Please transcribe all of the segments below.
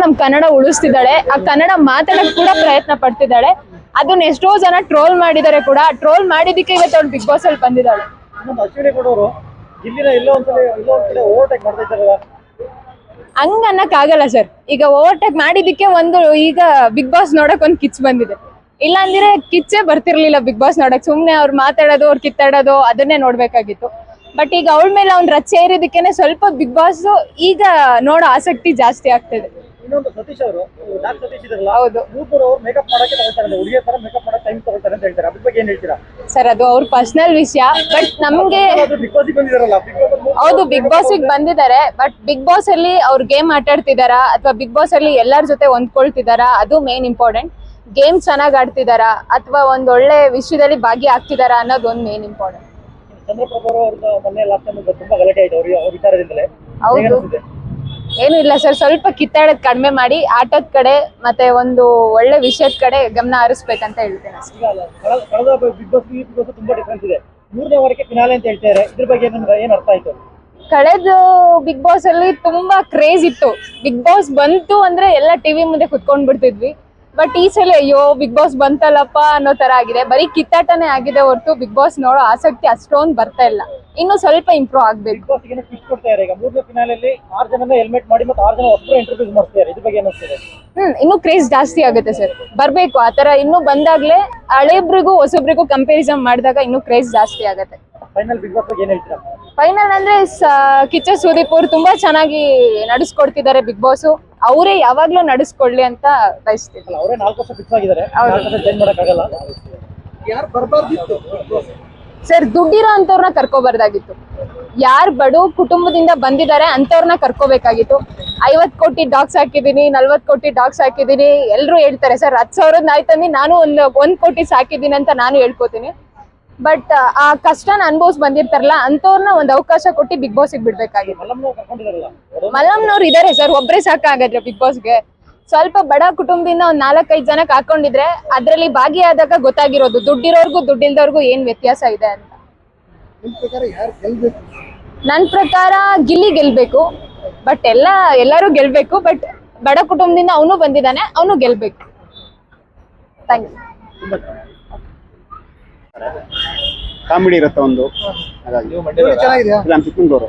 ನಮ್ ಕನ್ನಡ ಉಳಿಸ್ತಿದ್ದಾಳೆ, ಆ ಕನ್ನಡ ಮಾತಾಡಕ್ ಕೂಡ ಪ್ರಯತ್ನ ಪಡ್ತಿದ್ದಾಳೆ. ಅದನ್ನ ಎಷ್ಟೋ ಜನ ಟ್ರೋಲ್ ಮಾಡಿದ್ದಾರೆ ಕೂಡ. ಟ್ರೋಲ್ ಮಾಡಿದಕ್ಕೆ ಇವತ್ತು ಅವ್ಳು ಬಿಗ್ ಬಾಸ್ ಅಲ್ಲಿ ಬಂದಿದ್ದಾಳೆ. ಹಂಗ ಅನ್ನಕ್ ಆಗಲ್ಲ ಸರ್. ಈಗ ಓವರ್ಟೇಕ್ ಮಾಡಿದಕ್ಕೆ ಒಂದು ಈಗ ಬಿಗ್ ಬಾಸ್ ನೋಡಕ್ ಒಂದ್ ಕಿಚ್ ಬಂದಿದೆ. ಇಲ್ಲ ಅಂದ್ರೆ ಕಿಚ್ಚೇ ಬರ್ತಿರ್ಲಿಲ್ಲ ಬಿಗ್ ಬಾಸ್ ನೋಡಕ್. ಸುಮ್ನೆ ಅವ್ರು ಮಾತಾಡೋದು, ಅವ್ರು ಕಿತ್ತಾಡೋದು ಅದನ್ನೇ ನೋಡ್ಬೇಕಾಗಿತ್ತು. ಬಟ್ ಈಗ ಅವಳ ಮೇಲೆ ಅವ್ನ್ ರಚ್ಚೆ ಏರಿದಕ್ಕೇನೆ ಸ್ವಲ್ಪ ಬಿಗ್ ಬಾಸ್ ಈಗ ನೋಡೋ ಆಸಕ್ತಿ ಜಾಸ್ತಿ ಆಗ್ತಿದೆ. ಇನ್ನೊಂದು ಸತೀಶ್ ಅವರು ಸತೀಶ್ ಇದ್ರಲ್ಲ, ಹೌದು, ಅವ್ರು ಮೇಕಪ್ ಮಾಡಕ್ಕೆ ತಗೊಳ್ತಾರೆ, ಹುಡುಗಿಯ ತರ ಮೇಕಪ್ ಮಾಡಕ್ಕೆ ಟೈಮ್ ತಗೊಳ್ತಾರೆ ಅಂತ ಹೇಳ್ತಾರೆ. ಅದ್ರ ಬಗ್ಗೆ ಏನ್ ಹೇಳ್ತೀರಾ ಸರ್? ಅದು ಅವ್ರ ಪರ್ಸನಲ್ ವಿಷಯ. ಬಟ್ ನಮ್ಗೆ ಬಿಗ್ ಬಾಸ್ ಬಂದಿದಾರಲ್ಲ, ಹೌದು ಬಿಗ್ ಬಾಸ್ ಬಂದಿದ್ದಾರೆ. ಬಟ್ ಬಿಗ್ ಬಾಸ್ ಅಲ್ಲಿ ಅವ್ರು ಗೇಮ್ ಆಟಾಡ್ತಿದಾರಾ ಅಥವಾ ಬಿಗ್ ಬಾಸ್ ಅಲ್ಲಿ ಎಲ್ಲರ ಜೊತೆ ಹೊಂದ್ಕೊಳ್ತಿದಾರಾ, ಅದು ಮೇನ್ ಇಂಪಾರ್ಟೆಂಟ್. ಗೇಮ್ ಚೆನ್ನಾಗ್ ಆಡ್ತಿದಾರಾ ಅಥವಾ ಒಂದ್ ಒಳ್ಳೆ ವಿಷಯದಲ್ಲಿ ಭಾಗಿಯಾಗ್ತಿದಾರಾ ಅನ್ನೋದು ಒಂದ್ ಮೇನ್ ಇಂಪಾರ್ಟೆಂಟ್. ಚಂದ್ರಪ್ರಭು ಅವ್ರದ್ದು ಮೊನ್ನೆ ಲಾಸ್ಟ್ ಟೈಮ್ ತುಂಬಾ ಗಲಾಟೆ ಆಯ್ತು ಅವ್ರ ವಿಚಾರದಿಂದಲೇ. ಹೌದು, ಏನು ಇಲ್ಲ ಸರ್, ಸ್ವಲ್ಪ ಕಿತ್ತಾಡೋದ್ ಕಡಿಮೆ ಮಾಡಿ ಆಟದ ಕಡೆ ಮತ್ತೆ ಒಂದು ಒಳ್ಳೆ ವಿಷಯದ ಕಡೆ ಗಮನ ಹರಿಸ್ಬೇಕಂತ ಹೇಳ್ತೇನೆ. ಕಳೆದ ಬಿಗ್ ಬಾಸ್ ತುಂಬಾ ಡಿಫ್ರೆನ್ಸ್ ಇದೆ. 3ನೇ ವಾರಕ್ಕೆ ಫಿನಾಲೆ ಅಂತ ಹೇಳ್ತಾರೆ. ಇದ್ರ ಬಗ್ಗೆ ಏನ್ ಅರ್ಥ ಆಯ್ತು? ಕಳೆದ ಬಿಗ್ ಬಾಸ್ ಅಲ್ಲಿ ತುಂಬಾ ಕ್ರೇಜ್ ಇತ್ತು. ಬಿಗ್ ಬಾಸ್ ಬಂತು ಅಂದ್ರೆ ಎಲ್ಲ ಟಿವಿ ಮುಂದೆ ಕುತ್ಕೊಂಡ್ ಬಿಡ್ತಿದ್ವಿ. ಬಟ್ ಈ ಸಲ ಅಯ್ಯೋ ಬಿಗ್ ಬಾಸ್ ಬಂತಲ್ಲಪ್ಪ ಅನ್ನೋ ತರ ಆಗಿದೆ. ಬರೀ ಕಿತ್ತಾಟನೇ ಆಗಿದೆ ಹೊರತು ಬಿಗ್ ಬಾಸ್ ನೋಡೋ ಆಸಕ್ತಿ ಅಷ್ಟೊಂದು ಬರ್ತಾ ಇಲ್ಲ. ಇನ್ನು ಸ್ವಲ್ಪ ಇಂಪ್ರೂವ್ ಆಗ್ಬೇಕು. 3ನೇ ಫಿನಾಲೆಯಲ್ಲಿ 6 ಜನನ ಹೆಲ್ಮೆಟ್ ಮಾಡಿ ಮತ್ತೆ 6 ಜನ ಹೊಸಬ್ರು ಇಂಟ್ರೊಡ್ಯೂಸ್ ಮಾಡ್ತಾರೆ. ಇದ್ರ ಬಗ್ಗೆ ಏನಿಸ್ತದೆ? ಇನ್ನು ಕ್ರೇಜ್ ಜಾಸ್ತಿ ಆಗುತ್ತೆ ಸರ್. ಬರ್ಬೇಕು ಆತರ. ಇನ್ನು ಬಂದಾಗ್ಲೇ ಹಳೇಬ್ರಿಗೂ ಹೊಸಬ್ರಿಗೂ ಕಂಪ್ಯಾರಿಸನ್ ಮಾಡಿದಾಗ ಇನ್ನು ಕ್ರೇಜ್ ಜಾಸ್ತಿ ಆಗುತ್ತೆ. ಫೈನಲ್ ಬಿಗ್ ಬಾಸ್ ಬಗ್ಗೆ ಏನ್ ಹೇಳ್ತೀರಾ? ಫೈನಲ್ ಅಂದ್ರೆ ಕಿಚ್ಚ ಸುದೀಪ್ ಅವ್ರು ತುಂಬಾ ಚೆನ್ನಾಗಿ ನಡೆಸ್ಕೊಡ್ತಿದ್ದಾರೆ ಬಿಗ್ ಬಾಸ್. ಅವರೇ ಯಾವಾಗ್ಲೂ ನಡೆಸ್ಕೊಡ್ಲಿ ಅಂತ ಬಯಸ್ತೀವಿ. ಅವರೇ 4 ವರ್ಷ ಫಿಕ್ಸ್ ಆಗಿದ್ದಾರೆ. ಚೇಂಜ್ ಮಾಡಕ್ಕಾಗಲ್ಲ. ಯಾರು ಬರ್ಬಾರ್ದಿತ್ತು ಸರ್? ದುಡ್ಡಿರೋ ಅಂತವ್ರನ್ನ ಕರ್ಕೋಬಾರ್ದಾಗಿತ್ತು. ಯಾರು ಬಡ ಕುಟುಂಬದಿಂದ ಬಂದಿದ್ದಾರೆ ಅಂತವ್ರನ್ನ ಕರ್ಕೋಬೇಕಾಗಿತ್ತು. 50 ಕೋಟಿ ಡಾಗ್ಸ್ ಹಾಕಿದೀನಿ, 40 ಕೋಟಿ ಡಾಗ್ಸ್ ಹಾಕಿದೀನಿ ಎಲ್ರು ಹೇಳ್ತಾರೆ. ಸರ್ 10,000 ನಾಯಿ ತಂದು ನಾನು 1 ಕೋಟಿ ಸಾಕಿದ್ದೀನಿ ಅಂತ ನಾನು ಹೇಳ್ಕೊತೀನಿ. ಬಟ್ ಆ ಕಷ್ಟನ ಅನುಭವಿಸಿ ಬಂದಿರ್ತಾರಲ್ಲ ಅಂತವ್ರನ್ನ ಒಂದ್ ಅವಕಾಶ ಕೊಟ್ಟು ಬಿಗ್ ಬಾಸ್ ಬಿಡ್ಬೇಕಾಗಿತ್ತು. ಮಲ್ಲಮ್ನವ್ರು ಇದಾರೆ ಸರ್, ಒಬ್ರೇ ಸಾಕಾಗತ್ತೆ ಬಿಗ್ ಬಾಸ್ಗೆ. ಸ್ವಲ್ಪ ಬಡ ಕುಟುಂಬದಿಂದ ಒಂದ್ 4-5 ಜನಕ್ಕೆ ಹಾಕೊಂಡಿದ್ರೆ ಅದ್ರಲ್ಲಿ ಭಾಗಿಯಾದಾಗ ಗೊತ್ತಾಗಿರೋದು ದುಡ್ಡಿರೋರ್ಗು ದುಡ್ಡಿಲ್ದವ್ರಿಗೂ ಏನ್ ವ್ಯತ್ಯಾಸ ಇದೆ ಅಂತ. ನನ್ ಪ್ರಕಾರ ಗಿಲ್ಲಿ ಗೆಲ್ಬೇಕು. ಬಟ್ ಎಲ್ಲರೂ ಗೆಲ್ಬೇಕು. ಬಟ್ ಬಡ ಕುಟುಂಬದಿಂದ ಅವನು ಬಂದಿದ್ದಾನೆ, ಅವನು ಗೆಲ್ಬೇಕು. Thank you. ಕಾಮಿಡಿ ಇರುತ್ತೆ ಒಂದು. ಚಿಕ್ಕಮಂಗ್ಳೂರು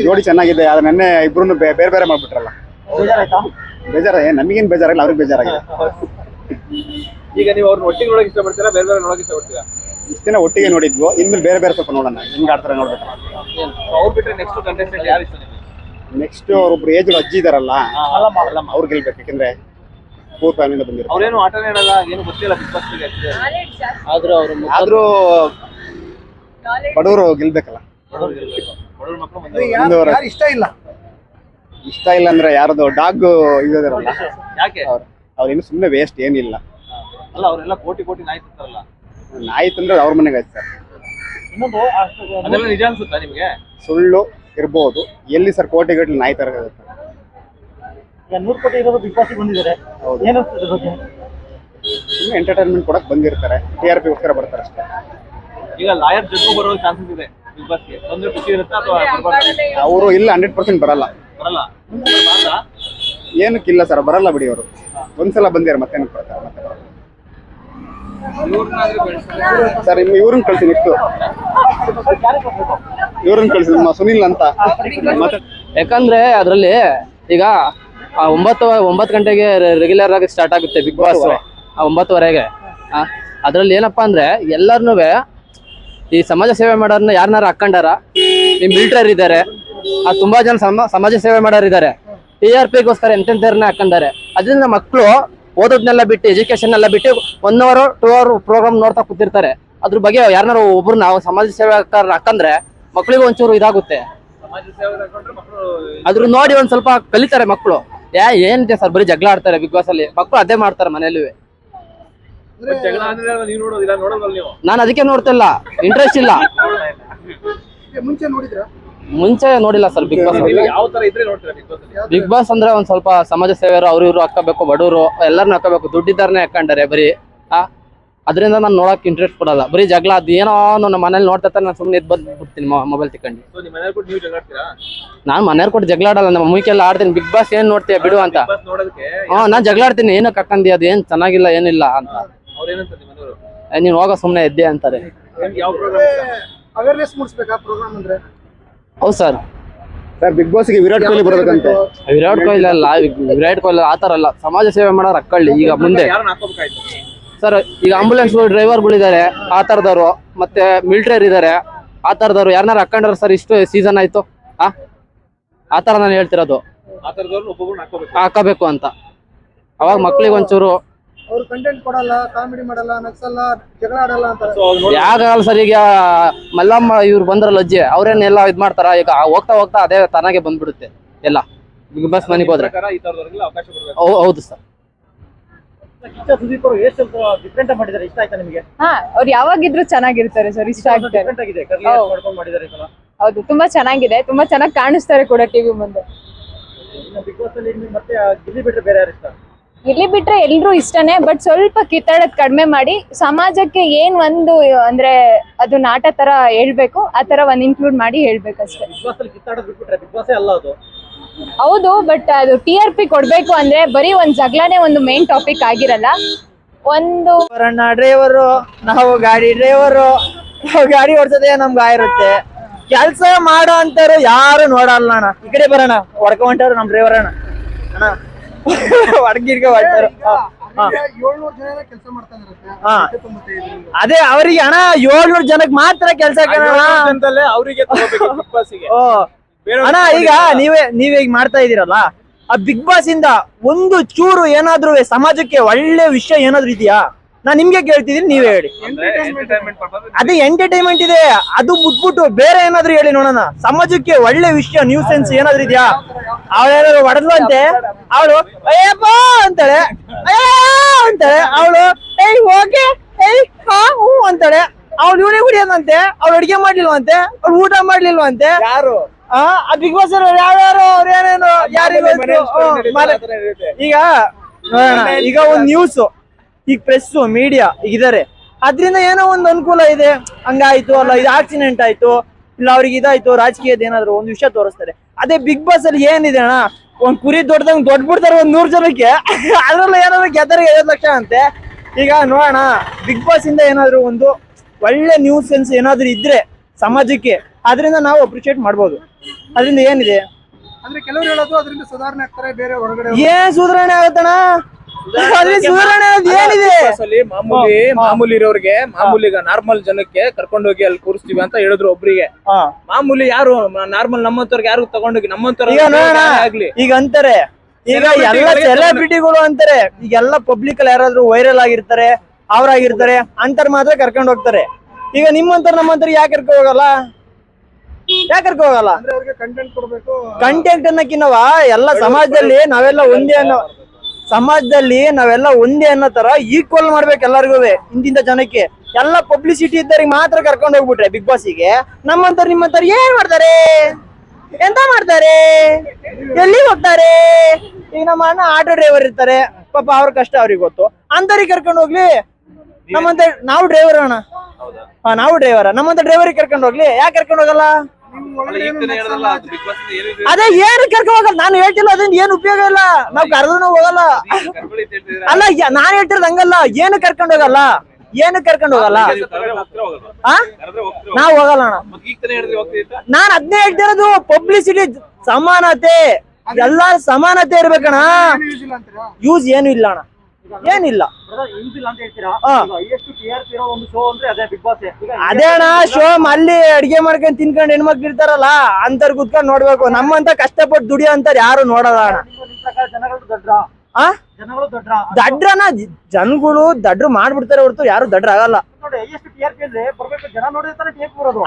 ಜೋಡಿ ಚೆನ್ನಾಗಿದೆ. ಆದ್ರೆ ನೆನ್ನೆ ಇಬ್ರು ಬೇರೆ ಬೇರೆ ಮಾಡ್ಬಿಟ್ರಲ್ಲ. ಬೇಜಾರ? ನಮಗೇನ್ ಬೇಜಾರಿಲ್ಲ, ಅವ್ರಿಗೆ ಬೇಜಾರಾಗಿದೆ. ಈಗ ನೀವು ಅವ್ರನ್ನ ಒಟ್ಟಿಗೆ ನೋಡಕ್ ಇಷ್ಟಪಡ್ತೀರಾ, ಬೇರೆ ಬೇರೆ ನೋಡಕ್ ಇಷ್ಟಪಡ್ತೀರಾ? ಇಷ್ಟ ದಿನ ಒಟ್ಟಿಗೆ ನೋಡಿದ್ವು, ಇನ್ಮೇಲೆ ಬೇರೆ ಬೇರೆ ಸ್ವಲ್ಪ ನೋಡೋಣ ಹೆಂಗ್ ಆಡ್ತಾರೆ ನೋಡ್ಬೇಕು. ಅವ್ರು ಬಿಟ್ರೆ ನೆಕ್ಸ್ಟ್ ಕಂಟೆಸ್ಟೆಂಟ್ ಯಾರು ಇಷ್ಟ ನಿಮಗೆ? ನೆಕ್ಸ್ಟ್ ಅವ್ರೊಬ್ರು ಏಜ್ ಅಜ್ಜಿ ಇದಾರಲ್ಲ, ಅವ್ರು ಗೆಲ್ಬೇಕು. ಯಾಕಂದ್ರೆ ಪೂರ್ ಫ್ಯಾಮಿಲಿ ಬಂದಿರೋ ಅವ್ರೇನು ಆಟನೇ ಆಡಲ್ಲ, ಏನು ಗೊತ್ತಿಲ್ಲ ಬಿಗ್ ಬಾಸ್ ಬಗ್ಗೆ. ಆದ್ರೂ ಬಡವರು ಗೆಲ್ಬೇಕಲ್ಲ. ಇಷ್ಟ ಇಲ್ಲ ಅಂದ್ರೆ ಯಾರದು ಡಾಗ್ ಇದಾರಲ್ಲ, ಅವ್ರೇನು ಸುಮ್ಮನೆ ವೇಸ್ಟ್ ಏನಿಲ್ಲ. ಅಲ್ಲ ಅವರೆಲ್ಲ ಕೋಟಿ ಕೋಟಿ ನಾಯಿ ತಿಂತಾರಲ್ಲ. ನಾಯಿ ತಂದ್ರೆ ಅವ್ರ ಮನೆಗೆ ಆಯ್ತು ಸರ್. ಇನ್ನೊಂದು ಅದೆಲ್ಲ ನಿಜ ಅನ್ಸುತ್ತಾ ನಿಮ್ಗೆ? ಸುಳ್ಳು ಇರ್ಬೋದು. ಎಲ್ಲಿ ಸರ್ ಕೋಟಿಗಟ್ಟಲೆ ನಾಯಿ ತರ ಇರುತ್ತೆ. 100 ಕೋಟಿ ಇರೋದು ಬಿಗ್ ಬಾಸ್ ಬಂದಿದ್ದಾರೆ. ಏನಿಸ್ತದೆ ಬಗ್ಗೆ? ಎಂಟರ್ಟೈನ್ಮೆಂಟ್ ಕೊಡಕ್ ಬಂದಿರ್ತಾರೆ, TRP ಗೋಸ್ಕರ ಬರ್ತಾರೆ ಅಷ್ಟೇ. ಈಗ ಲಾಯರ್ ಜಡ್ಜು ಬರೋ ಚಾನ್ಸಸ್ ಇದೆ ಬಿಗ್ ಬಾಸ್ಗೆ. ಬಂದ್ರೆ ಖುಷಿ ಇರುತ್ತೆ ಅಥವಾ ಅವರು ಇಲ್ಲ 100% ಬರಲ್ಲ. ಬರಲ್ಲ ಏನಕ್ಕಿಲ್ಲ ಸರ್, ಬರಲ್ಲ ಬಿಡಿ. ಅವರು ಒಂದ್ಸಲ ಬಂದಿರ ಮತ್ತೆ ಸರ್. ಇವ್ರನ್ನ ಕಳ್ಸಿ, ನೆಕ್ಸ್ಟ್ ಇವ್ರನ್ನ ಕಳ್ಸಿ, ನಮ್ಮ ಸುನಿಲ್ ಅಂತ. ಯಾಕಂದ್ರೆ ಅದ್ರಲ್ಲಿ ಈಗ 9 ಗಂಟೆಗೆ ರೆಗ್ಯುಲರ್ ಆಗಿ ಸ್ಟಾರ್ಟ್ ಆಗುತ್ತೆ ಬಿಗ್ ಬಾಸ್. 9:15ಗೆ. ಅದ್ರಲ್ಲಿ ಏನಪ್ಪಾ ಅಂದ್ರೆ ಎಲ್ಲಾರ್ನು ಈ ಸಮಾಜ ಸೇವೆ ಮಾಡೋರ್ನ ಯಾರನ್ನಾರ ಹಾಕೊಂಡಾರ. ಈ ಮಿಲಿಟರಿ ಇದ್ದಾರೆ, ತುಂಬಾ ಜನ ಸಮಾಜ ಸೇವೆ ಮಾಡೋರಿದ್ದಾರೆ. TRPಗೋಸ್ಕರ ಎಂತೆಂಥವ್ರನ್ನ ಹಾಕೊಂಡಾರೆ. ಅದರಿಂದ ಮಕ್ಕಳು ಓದೋದ್ನೆಲ್ಲ ಬಿಟ್ಟು, ಎಜುಕೇಶನ್ ಎಲ್ಲ ಬಿಟ್ಟು 1 ಅವರ್ 2 ಅವರ್ ಪ್ರೋಗ್ರಾಮ್ ನೋಡ್ತಾ ಕೂತಿರ್ತಾರೆ. ಅದ್ರ ಬಗ್ಗೆ ಯಾರನ್ನಾರು ಒಬ್ರು ನಾವು ಸಮಾಜ ಸೇವಕರನ್ನ ಹಾಕಂದ್ರೆ ಮಕ್ಳಿಗೆ ಒಂಚೂರು ಇದಾಗುತ್ತೆ. ಅದ್ರ ನೋಡಿ ಒಂದ್ ಸ್ವಲ್ಪ ಕಲಿತಾರೆ ಮಕ್ಕಳು. ಏನಿದೆ ಸರ್, ಬರೀ ಜಗಳ ಆಡ್ತಾರೆ ಬಿಗ್ ಬಾಸ್ ಅಲ್ಲಿ. ಮಕ್ಕಳು ಅದೇ ಮಾಡ್ತಾರೆ ಮನೇಲಿ. ನಾನು ಅದಕ್ಕೆ ನೋಡ್ತಿಲ್ಲ, ಇಂಟ್ರೆಸ್ಟ್ ಇಲ್ಲ. ಮುಂಚೆ ನೋಡಿಲ್ಲ sir big boss. Big boss ಅಂದ್ರೆ ಒಂದ್ ಸ್ವಲ್ಪ ಸಮಾಜ ಸೇವೆಯರು ಅವ್ರು ಇವ್ರು ಹಾಕಬೇಕು, ಬಡವರು ಎಲ್ಲರನ್ನ ಹಾಕಬೇಕು. ದುಡ್ಡಿದ್ದಾರನೆ ಹಾಕೊಂಡಾರೆ ಬರೀ. ಅದರಿಂದ ನಾನು ನೋಡಕ್ ಇಂಟ್ರೆಸ್ಟ್ ಕೊಡಲ್ಲ. ಬರೀ ಜಗಳ ಅದು ಏನೋ ನಮ್ಮ ಮನೇಲಿ ನೋಡ್ತಾ ನಾನು ಸುಮ್ಮನೆ ಎದ್ದು ಬಂದ್ಬಿಡ್ತೀನಿ ಮೊಬೈಲ್ ತಗೊಂಡು. ನಾನು ಮನೆಯವ್ರು ಕೊಟ್ಟು ಜಗಳ ಆಡಲ್ಲ, ನಮ್ಮ ಮಮ್ಮಿಗೆಲ್ಲ ಆಡ್ತೀನಿ. ಬಿಗ್ ಬಾಸ್ ಏನ್ ನೋಡ್ತೀಯ ಬಿಡು ಅಂತ. ನಾನ್ ಜಗಳ ಆಡ್ತೀನಿ, ಏನೋ ಕಕ್ಕಂದಿ ಅದು ಏನ್ ಚೆನ್ನಾಗಿಲ್ಲ ಏನಿಲ್ಲ ಅಂತ. ನೀನ್ ಹೋಗೋ ಸುಮ್ನೆ ಎದ್ದೆ ಅಂತಾರೆ. ಅವೇರ್ನೆಸ್ ಮೂಡಿಸ್ಬೇಕಾ ಪ್ರೋಗ್ರಾಮ್ ಅಂದ್ರೆ? ಹೌದು ಸರ್. ಬಿಗ್ ಬಾಸ್ಗೆ ವಿರಾಟ್ ಕೊಹ್ಲಿ ಬರ್ಬೇಕಂತೆ. ವಿರಾಟ್ ಕೊಹ್ಲಿ ಅಲ್ಲ, ವಿರಾಟ್ ಕೊಹ್ಲಿ ಆತರ ಅಲ್ಲ, ಸಮಾಜ ಸೇವೆ ಮಾಡೋರು ಅಕ್ಕಳ್ಳಿ. ಈಗ ಮುಂದೆ ಸರ್ ಈಗ ಆಂಬುಲೆನ್ಸ್ ಡ್ರೈವರ್ಗಳಿದ್ದಾರೆ ಆ ತರದವ್ರು, ಮತ್ತೆ ಮಿಲಿಟರಿ ಇದಾರೆ ಆ ತರದವ್ರು. ಯಾರನ್ನಾರು ಹಾಕೊಂಡ್ರ ಸರ್ ಇಷ್ಟು ಸೀಸನ್ ಆಯ್ತು ಆ ತರ ನಾನು ಹೇಳ್ತಿರೋದು. ಹಾಕಬೇಕು ಅಂತ. ಅವಾಗ ಮಕ್ಳಿಗೆ ಒಂಚೂರು ಅವ್ರು ಕಂಟೆಂಟ್ ಕೊಡಲ್ಲ, ಕಾಮಿಡಿ ಮಾಡಲ್ಲ, ನಗ್ಸಲ್ಲ, ಜಗಳ ಆಡಲ್ಲ ಅಂತ. ಯಾಕಾಗಲ್ಲ ಸರ್. ಈಗ ಮಲ್ಲಮ್ಮ ಇವ್ರು ಬಂದ್ರಲ್ಲ ಅಜ್ಜಿ, ಅವ್ರೇನೆಲ್ಲ ಇದ್ ಮಾಡ್ತಾರ. ಈಗ ಹೋಗ್ತಾ ಹೋಗ್ತಾ ಅದೇ ತನಾಗೆ ಬಂದ್ಬಿಡುತ್ತೆ ಎಲ್ಲ. ಬಿಗ್ ಬಾಸ್ ಮನೆಗೆ ಹೋದ್ರೆ ಹೌದು ಸರ್. ಸುದೀಪ್ ಅವರು ಎಷ್ಟು ಡಿಫ್ರೆಂಟ್ ಮಾಡಿದ್ದಾರೆ, ಇಷ್ಟ ಆಯ್ತಾ ನಿಮಗೆ? ಅವ್ರು ಯಾವಾಗಿದ್ರು ಚೆನ್ನಾಗಿರ್ತಾರೆ ಸರ್, ಇಷ್ಟ ಆಗ್ತಾರೆ. ಡಿಫ್ರೆಂಟ್ ಆಗಿದೆ, ಕರ್ಲಿ ಹೇರ್ ಮಾಡ್ಕೊಂಡು ಮಾಡಿದ್ದಾರೆ ಈ ಸಲ. ಹೌದು, ತುಂಬಾ ಚೆನ್ನಾಗಿದೆ, ತುಂಬಾ ಚೆನ್ನಾಗಿ ಕಾಣಿಸ್ತಾರೆ ಕೂಡ ಟಿವಿ ಮುಂದೆ. ಬಿಗ್ ಬಾಸ್ ಅಲ್ಲಿ ಮತ್ತೆ ಗಿಲ್ಲಿ ಬಿಟ್ರೆ ಬೇರೆ ಯಾರು ಇಷ್ಟ? ಇಲ್ಲಿ ಬಿಟ್ರೆ ಎಲ್ರು ಇಷ್ಟನೇ, ಬಟ್ ಸ್ವಲ್ಪ ಕಿತ್ತಾಡೋದ್ ಕಡಿಮೆ ಮಾಡಿ ಸಮಾಜಕ್ಕೆ ಏನ್ ಒಂದು ಅಂದ್ರೆ ಅದು ನಾಟ ತರ ಹೇಳ್ಬೇಕು, ಆ ತರ ಒಂದ್ ಇನ್ಕ್ಲೂಡ್ ಮಾಡಿ ಹೇಳ್ಬೇಕಷ್ಟೇ. ಬಿಗ್ ಬಾಸ್ ಅಲ್ಲಿ ಕಿತ್ತಾಡೋದು ಬಿಟ್ಬಿಟ್ರೆ ಬಿಗ್ ಬಾಸ್ ಅಲ್ಲ ಅದು. ಹೌದು, ಬಟ್ ಅದು TRP ಕೊಡ್ಬೇಕು ಅಂದ್ರೆ ಬರೀ ಒಂದ್ ಜಗಳನೇ ಒಂದು ಮೇನ್ ಟಾಪಿಕ್ ಆಗಿರಲ್ಲ. ಒಂದು ಡ್ರೈವರು, ನಾವು ಗಾಡಿ ಡ್ರೈವರು, ನಾವು ಗಾಡಿ ಓಡಿಸೋದೇ ನಮ್ಗೆ ಆಗಿರುತ್ತೆ. ಕೆಲಸ ಮಾಡೋ ಅಂತಾರು ಯಾರು ನೋಡಲ್ಲ ಅಣ್ಣ. ಈ ಕಡೆ ಬರೋಣ, ಹೊಡ್ಕೊಂಟಾರು ನಮ್ ಡ್ರೈವರ್ ಅಣ್ಣ ಹೊಡ್ಗಿಡ್ಗೆ ಹೊಡ್ತಾರ. 700 ಜನ ಕೆಲಸ ಮಾಡ್ತಾ ಇದ್ದಾರೆ. ಅದೇ ಅವ್ರಿಗೆ ಅಣ್ಣ 700 ಜನಕ್ಕೆ ಮಾತ್ರ ಕೆಲಸ ಅವರಿಗೆ ಅಣ್ಣ. ಈಗ ನೀವೇ ಈಗ ಮಾಡ್ತಾ ಇದೀರಲ್ಲ, ಆ ಬಿಗ್ ಬಾಸ್ ಇಂದ ಒಂದು ಚೂರು ಏನಾದ್ರು ಸಮಾಜಕ್ಕೆ ಒಳ್ಳೆ ವಿಷಯ ಏನಾದ್ರು ಇದೆಯಾ? ನಾನ್ ನಿಮ್ಗೆ ಕೇಳ್ತಿದೀನಿ, ನೀವೇ ಹೇಳಿ. ಅದೇ ಎಂಟರ್ಟೈನ್ಮೆಂಟ್ ಇದೆ, ಅದು ಬಿಟ್ಬಿಟ್ಟು ಬೇರೆ ಏನಾದ್ರು ಹೇಳಿ ನೋಡೋಣ. ಸಮಾಜಕ್ಕೆ ಒಳ್ಳೆ ವಿಷಯ ನ್ಯೂಸ್ ಸೆನ್ಸ್ ಏನಾದ್ರು ಇದೆಯಾ? ಅವಳೇನಾದ್ರು ಹೊಡೆದ್ಲು ಅಂತೆ, ಅವಳು ಅಯ್ಯಪ್ಪ ಅಂತಾಳೆ, ಅಂತಾಳೆ. ಅವಳು ಏಯ್ ಓಕೆ ಏಯ್ ಹಾ ಹೂ ಅಂತಾಳೆ. ಅವ್ಳು ಇವನೇ ಕುಡಿಯೋದಂತೆ, ಅವ್ಳು ಅಡಿಗೆ ಮಾಡ್ಲಿಲ್ವಂತೆ, ಅವ್ಳು ಊಟ ಮಾಡ್ಲಿಲ್ವಂತೆ. ಯಾರು ಆ ಬಿಗ್ ಬಾಸ್ ಯಾರ್ಯಾರು ಅವ್ರು ಏನೇನು ಯಾರಿಗೂ ಈಗ ನೋಡೋಣ. ಈಗ ಒಂದ್ ನ್ಯೂಸ್, ಈಗ ಪ್ರೆಸ್ ಮೀಡಿಯಾ ಈಗ ಇದಾರೆ, ಅದ್ರಿಂದ ಏನೋ ಒಂದ್ ಅನುಕೂಲ ಇದೆ. ಹಂಗಾಯ್ತು ಅಲ್ಲ, ಇದು ಆಕ್ಸಿಡೆಂಟ್ ಆಯ್ತು, ಇಲ್ಲ ಅವ್ರಿಗೆ ಇದಾಯ್ತು, ರಾಜಕೀಯದ ಏನಾದ್ರು ಒಂದ್ ವಿಷಯ ತೋರಿಸ್ತಾರೆ. ಅದೇ ಬಿಗ್ ಬಾಸ್ ಅಲ್ಲಿ ಏನಿದೆ ಅಣ್ಣ, ಒಂದ್ ಕುರಿ ದೊಡ್ಡದಂಗ್ ದೊಡ್ಡ ಬಿಡ್ತಾರೆ 100 ಜನಕ್ಕೆ, ಅದ್ರಲ್ಲ ಏನಾದ್ರು ಗೆದ್ದರಿಗೆ 50 ಲಕ್ಷ ಅಂತೆ. ಈಗ ನೋಡೋಣ, ಬಿಗ್ ಬಾಸ್ ಇಂದ ಏನಾದ್ರು ಒಂದು ಒಳ್ಳೆ ನ್ಯೂಸ್ ಸೆನ್ಸ್ ಏನಾದ್ರು ಇದ್ರೆ ಸಮಾಜಕ್ಕೆ, ಅದರಿಂದ ನಾವು ಅಪ್ರಿಶಿಯೇಟ್ ಮಾಡ್ಬೋದು. ಅದರಿಂದ ಏನಿದೆ ಅಂದ್ರೆ ಕೆಲವರು ಹೇಳೋದು ಅದರಿಂದ ಸುಧಾರಣೆ ಆಗ್ತಾರೆ, ಬೇರೆ ಹೊರಗಡೆ ಏನ್ ಸುಧಾರಣೆ ಆಗತ್ತಣ್ಣ? ಸುಧಾರಣೆ ಏನಿದೆ? ಮಾಮೂಲಿ ಇರೋರಿಗೆ, ಮಾಮೂಲಿ ನಾರ್ಮಲ್ ಜನಕ್ಕೆ ಕರ್ಕೊಂಡೋಗಿ ಅಲ್ಲಿ ಕೂರಿಸ್ತೀವಿ ಅಂತ ಹೇಳಿದ್ರು ಒಬ್ರಿಗೆ. ಮಾಮೂಲಿ ಯಾರು ನಾರ್ಮಲ್ ನಮ್ಮಂತವ್ರಿಗೆ ಯಾರು ತಗೊಂಡೋಗಿ ನಮ್ಮಂತವ್ರ ಆಗ್ಲಿ ಈಗ ಅಂತಾರೆ. ಈಗ ಎಲ್ಲ ಸೆಲೆಬ್ರಿಟಿಗಳು ಅಂತಾರೆ, ಈಗೆಲ್ಲ ಪಬ್ಲಿಕ್ ಅಲ್ಲಿ ಯಾರಾದ್ರೂ ವೈರಲ್ ಆಗಿರ್ತಾರೆ, ಅವ್ರಾಗಿರ್ತಾರೆ, ಅಂತರ್ ಮಾತ್ರ ಕರ್ಕೊಂಡು ಹೋಗ್ತಾರೆ. ಈಗ ನಿಮ್ಮಂತರ ನಮ್ಮಂತರ ಯಾಕೆ ಕರ್ಕೊ ಹೋಗಲ್ಲ? ಕಂಟೆಂಟ್ ಕೊಡ್ಬೇಕು. ಕಂಟೆಂಟ್ ಅನ್ನಕ್ಕಿನ್ನವ ಎಲ್ಲ ಸಮಾಜದಲ್ಲಿ ನಾವೆಲ್ಲ ಒಂದೇ ಅನ್ನೋ ತರ ಈಕ್ವಲ್ ಮಾಡ್ಬೇಕು ಎಲ್ಲರಿಗೂ. ಇಂತಿಂತ ಜನಕ್ಕೆ ಎಲ್ಲ ಪಬ್ಲಿಸಿಟಿ ಇದ್ದವ್ರಿಗೆ ಮಾತ್ರ ಕರ್ಕೊಂಡು ಹೋಗ್ಬಿಟ್ರೆ ಬಿಗ್ ಬಾಸ್ಗೆ, ನಿಮ್ಮಂತರ ಏನ್ ಮಾಡ್ತಾರೆ? ಎಂತ ಮಾಡ್ತಾರೆ? ಎಲ್ಲಿ ಹೋಗ್ತಾರೆ? ಈಗ ನಮ್ಮ ಅಣ್ಣ ಆಟೋ ಡ್ರೈವರ್ ಇರ್ತಾರೆ, ಪಾಪ ಅವ್ರ ಕಷ್ಟ ಅವ್ರಿಗೆ ಗೊತ್ತು. ಅಂತವ್ರಿಗೆ ಕರ್ಕೊಂಡು ಹೋಗ್ಲಿ. ನಮ್ಮಂತ ನಾವು ಡ್ರೈವರ್ ಅಣ್ಣ, ನಾವು ಡ್ರೈವರ್, ನಮ್ಮಂತ ಡ್ರೈವರಿಗೆ ಕರ್ಕೊಂಡು ಹೋಗ್ಲಿ. ಯಾಕೆ ಕರ್ಕೊಂಡು ಹೋಗಲ್ಲ? ಅದೇ ಏನು ಕರ್ಕೊಂಡು ಹೋಗಲ್ಲ. ನಾನು ಹೇಳ್ತಿಲ್ಲ, ಅದರಿಂದ ಏನು ಉಪಯೋಗ ಇಲ್ಲ. ನಾವ್ ಕರೆದ್ರು ಹೋಗಲ್ಲ. ಅಲ್ಲ, ನಾನ್ ಹೇಳ್ತಿರೋದು ಹಂಗಲ್ಲ. ಏನು ಕರ್ಕೊಂಡು ಹೋಗಲ್ಲ, ನಾವ್ ಹೋಗಲ್ಲ ಅಣ್ಣ. ನಾನ್ ಅದನ್ನೇ ಹೇಳ್ತಿರೋದು, ಪಬ್ಲಿಸಿಟಿ, ಸಮಾನತೆ, ಎಲ್ಲಾರು ಸಮಾನತೆ ಇರ್ಬೇಕಣ್ಣ. ಯೂಸ್ ಏನು ಇಲ್ಲ ಅಣ್ಣ, ಏನಿಲ್ಲ. ಅದೇ ಅಣ್ಣ ಶೋ, ಅಲ್ಲಿ ಅಡಿಗೆ ಮಾಡ್ಕೊಂಡ್ ತಿನ್ಕೊಂಡ್ ಹೆಣ್ಮಕ್ಳು ಇರ್ತಾರಲ್ಲ, ಅಂತರ್ ಕುತ್ಕೊಂಡ್ ನೋಡ್ಬೇಕು. ನಮ್ಮಂತ ಕಷ್ಟಪಟ್ಟು ದುಡಿಯೋ ಅಂತಾರ ಯಾರು ನೋಡಲ್ಲ ಅಣ್ಣ. ದಡ್ರನ ಜನಗಳು ದಡ್ರು ಮಾಡ್ಬಿಡ್ತಾರೆ ಹೊರತು ಯಾರು ದಡ್ರ ಆಗಲ್ಲ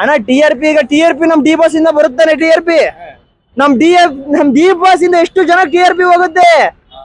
ಅಣ್ಣ. TRP ನಮ್ ಡಿ ಬಾಸ್ ಇಂದ ಬರುತ್ತಾನೆ. TRP ನಮ್ ಡಿ ಬಾಸ್ ಇಂದ ಎಷ್ಟು ಜನ TRP ಹೋಗುತ್ತೆ?